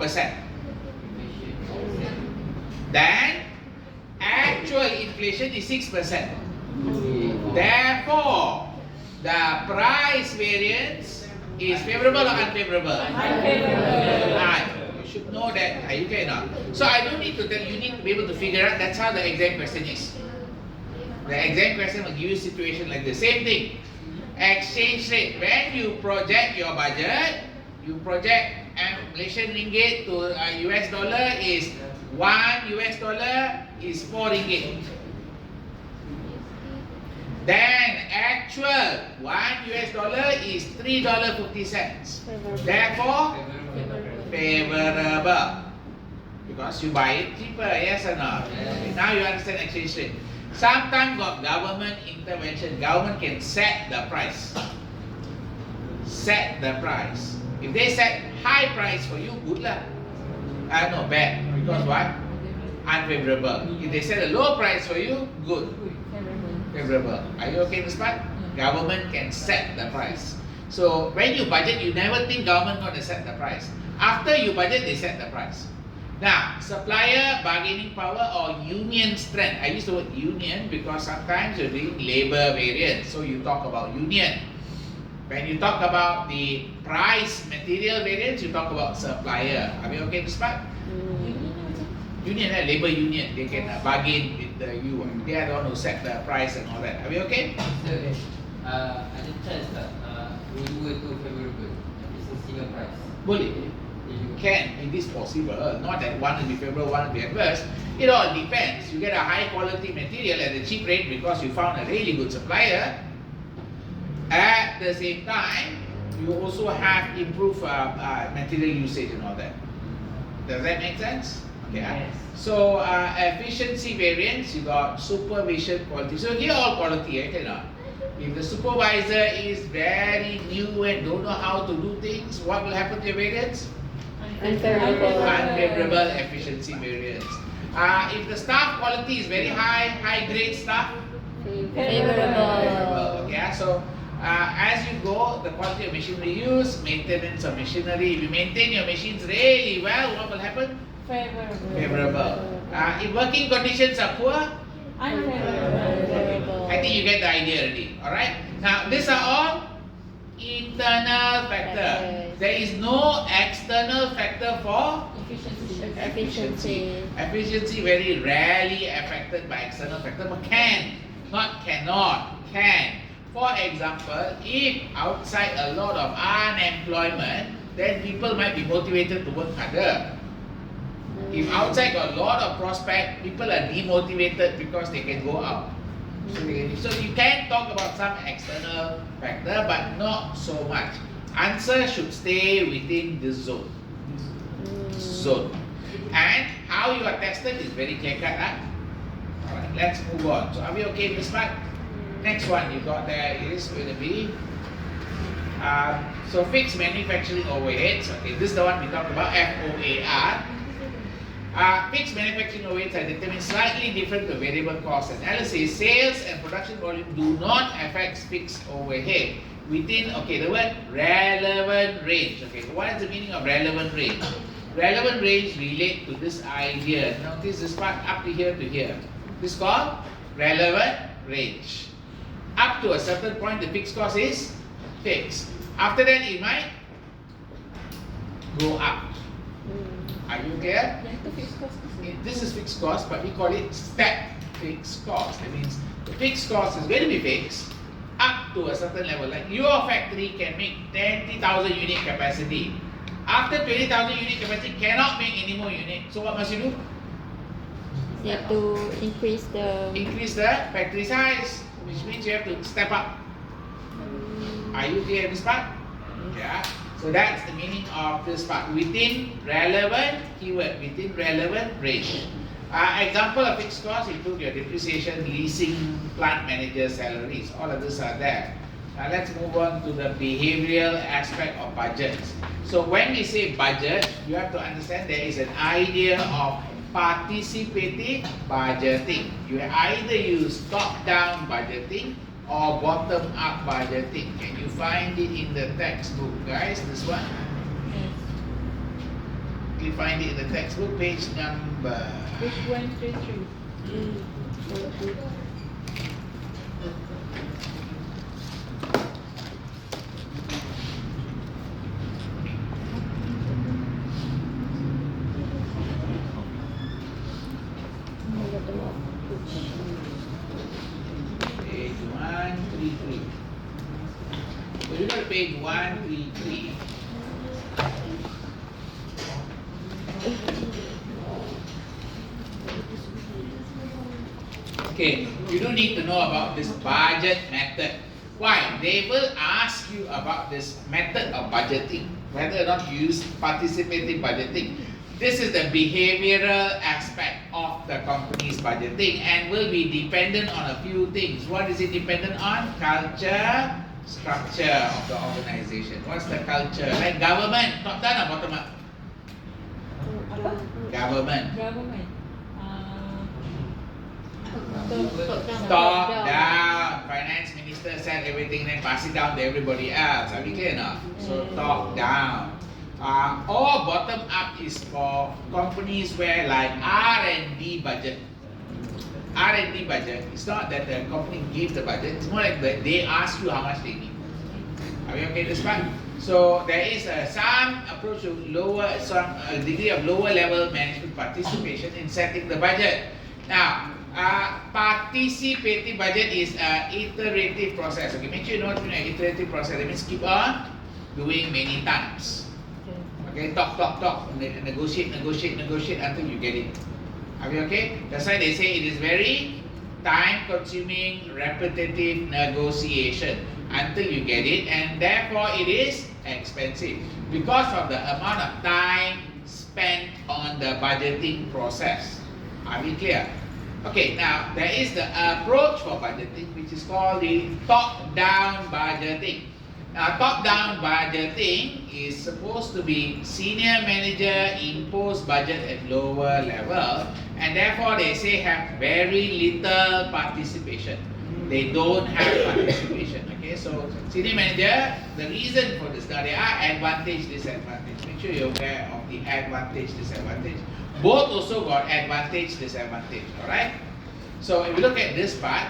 Then actual inflation is 6%. Therefore, the price variance is favorable or unfavorable? Unfavorable. Right. You should know that. Are you clear now? So I don't need to tell you. You need to be able to figure out. That's how the exam question is. The exam question will give you a situation like the same thing. Exchange rate. When you project your budget, you project Malaysian ringgit to US dollar is 1 US dollar is 4 ringgit. Then actual 1 US dollar is $3.50. Therefore, favorable. Because you buy it cheaper, yes or no? Okay, now you understand exchange rate. Sometimes got government intervention. Government can set the price. Set the price. If they set high price for you, good lah. No, bad. Because what? Unfavorable. If they set a low price for you, good. Favorable. Are you okay in this part? Government can set the price. So when you budget, you never think government going to set the price. After you budget, they set the price. Now, supplier bargaining power or union strength. I use the word union because sometimes you're doing labor variance. So you talk about union. When you talk about the price material variance, you talk about supplier. Are we okay in this part? Union, labor union. They can bargain with you. They are the one who set the price and all that. Are we okay? Sir, ada chance tak dua-dua tu favorable? It's a single price. Boleh. Can, it is possible. Not that one will be favorable, one will be adverse. It all depends. You get a high quality material at a cheap rate because you found a really good supplier. At the same time, you also have improved material usage and all that. Does that make sense? Okay. Yes. So efficiency variance, you got supervision quality. So here all quality, okay now. If the supervisor is very new and don't know how to do things, what will happen to your variance? Unfavorable. Unfavorable efficiency variance. If the staff quality is very high, high grade staff, Favorable. okay, so as you go, the quality of machinery used, maintenance of machinery. If you maintain your machines really well, what will happen? Favorable. If working conditions are poor, Unfavorable. I think you get the idea already. Alright? Now, these are all internal factor. There is no external factor for Efficiency. Efficiency very rarely affected by external factor, but can, not cannot, can. For example, if outside a lot of unemployment, then people might be motivated to work harder. If outside got a lot of prospect, people are demotivated because they can go out. So you can talk about some external factor, but not so much. Answer should stay within this zone. And how you are tested is very clear cut. Alright, let's move on. So are we okay with this part? Next one you got there is going to be so fixed manufacturing overheads. Okay, this is the one we talked about, FOAR. Fixed manufacturing overheads are determined slightly different to variable cost analysis. Sales and production volume do not affect fixed overhead within, okay, the word relevant range. Okay, so what is the meaning of relevant range? relevant range relate to this idea. Notice this part up to here to here. This is called relevant range. Up to a certain point, the fixed cost is fixed. After that, it might go up. Are you clear? Yang tu fixed cost kasi. This is fixed cost, but we call it step fixed cost. That means the fixed cost is going to be fixed up to a certain level. Like your factory can make 20,000 unit capacity. After 20,000 unit capacity, cannot make any more unit. So what must you do? You have to increase the factory size, which means you have to step up. Are you clear this part? Yeah. So that's the meaning of this part. Within relevant keyword, within relevant range. Example of fixed costs include your depreciation, leasing, plant manager salaries. All of these are there. Now let's move on to the behavioral aspect of budgets. So when we say budget, you have to understand there is an idea of participative budgeting. You either use top-down budgeting or bottom-up budgeting. Can you find it in the textbook, guys? This one? Can you find it in the textbook? Page number... Page 133. Page 133. So you go to page 133. Okay, you don't need to know about this budget method. Why? They will ask you about this method of budgeting, whether or not you use participative budgeting. This is the behavioral aspect of the company's budgeting and will be dependent on a few things. What is it dependent on? Culture, structure of the organization. What's the culture? Like government, top down or bottom up? Government. Top down. Finance minister said everything, then pass it down to everybody else. Are we clear now? So top down. Or bottom up is for companies where like R&D budget. R&D budget. It's not that the company gives the budget. It's more like they ask you how much they need. Are we okay this part? So there is some approach to some degree of lower level management participation in setting the budget. Now, participative budget is an iterative process. Okay, make sure you know what an iterative process. That means keep on doing many times. Okay, talk, negotiate until you get it. Are we okay? That's why they say it is very time-consuming, repetitive negotiation until you get it, and therefore it is expensive because of the amount of time spent on the budgeting process. Are we clear? Okay, now there is the approach for budgeting which is called the top-down budgeting. Now, top-down budgeting is supposed to be senior manager impose budget at lower level, and therefore they say have very little participation. They don't have participation. Okay, so senior manager, the reason for this, now there are advantage, disadvantage. Make sure you're aware of the advantage, disadvantage. Both also got advantage, disadvantage. Alright? So if you look at this part,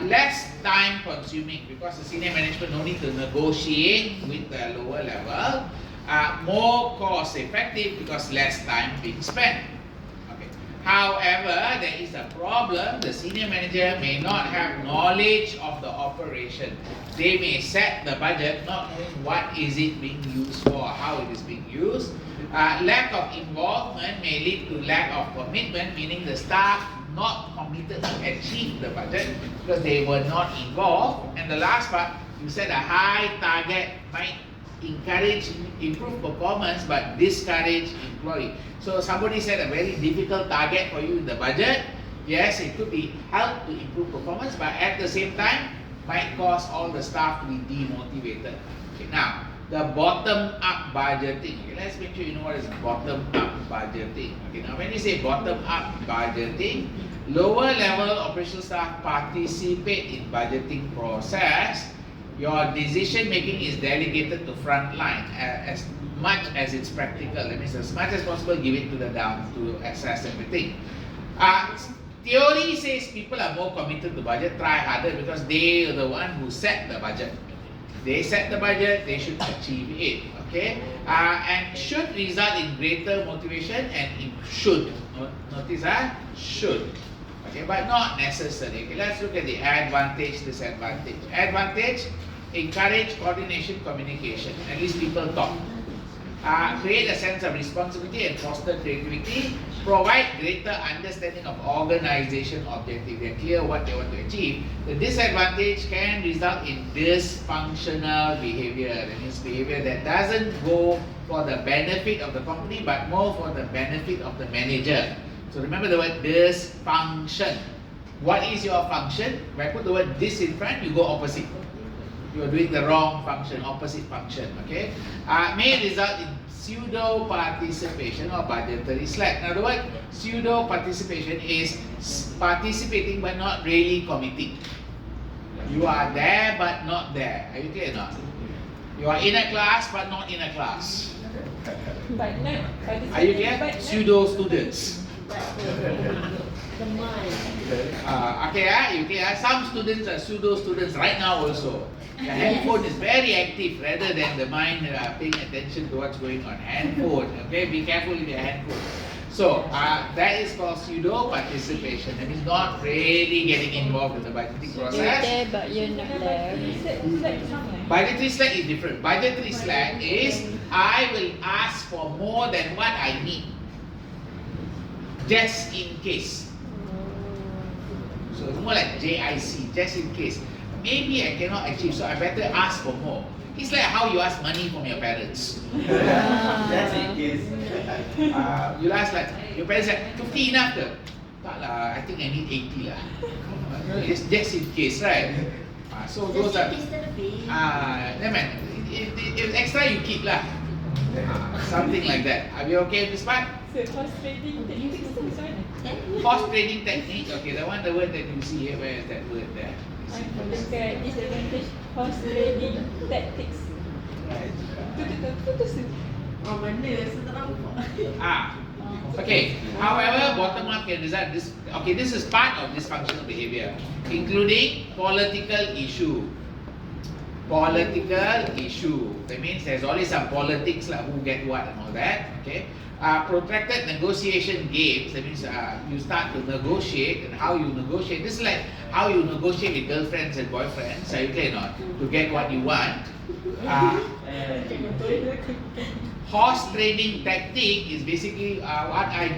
less time consuming because the senior management no need to negotiate with the lower level. More cost effective because less time being spent. Okay. However, there is a problem. The senior manager may not have knowledge of the operation. They may set the budget not knowing what is it being used for, how it is being used. Lack of involvement may lead to lack of commitment, meaning the staff not committed to achieve the budget because they were not involved. And the last part, you said a high target might encourage improved performance but discourage employee. So somebody set a very difficult target for you in the budget. Yes, it could be help to improve performance, but at the same time might cause all the staff to be demotivated. Okay, now the bottom-up budgeting. Okay, let's make sure you know what is bottom-up budgeting. Okay, now when you say bottom-up budgeting, lower level operational staff participate in budgeting process Your decision making is delegated to front line as much as it's practical. That means as much as possible, give it to the down to assess everything. Theory says people are more committed to budget, try harder because they are the one who set the budget. They set the budget, they should achieve it. Okay, and should result in greater motivation and it should. Notice should. Okay, but not necessary. Okay, let's look at the advantage, disadvantage. Advantage, encourage coordination, communication. At least people talk. Create a sense of responsibility and foster creativity. Provide greater understanding of organization objective. They're clear what they want to achieve. The disadvantage can result in dysfunctional behavior. That means behavior that doesn't go for the benefit of the company but more for the benefit of the manager. So remember the word dysfunction. What is your function? If I put the word dis in front, you go opposite. You are doing the wrong function, opposite function. Okay, may result in pseudo participation or budgetary slack. In other words, pseudo participation is participating but not really committing. You are there but not there. Are you clear or not? You are in a class but not in a class. But not. Are you clear? Pseudo students. The mind. Okay, you clear? Some students are pseudo students right now also. The handphone is very active rather than the mind paying attention to what's going on. Handphone, okay? Be careful with your handphone. So, that is called pseudo participation. That means not really getting involved in the budgeting You're process. there but you're not there. Budgetary slack is different. Budgetary slack is I will ask for more than what I need, just in case. So it's more like JIC, just in case. Maybe I cannot achieve, so I better ask for more. It's like how you ask money from your parents. That's in case. You ask like, your parents say, 50 enough ke? Tak lah, I think I need 80 lah. It's just in case, right? So those are, never mind. If extra you keep lah. Something like that. Are you okay with this part? So horse trading techniques tu macam mana? Horse trading technique, okay, the word that you see here, where is that word there? Dekat disadvantage horse trading tactics. Tu. Oh mana? Saya tak nampak. Okay. However, bottom up can result this. Okay, this is part of dysfunctional behavior, including political issue. Political issue. That means there's always some politics like who get what and all that. Okay. Protracted negotiation games. That means you start to negotiate, and how you negotiate. This is like how you negotiate with girlfriends and boyfriends. Are you clear or not? To get what you want. Horse trading tactic is basically what I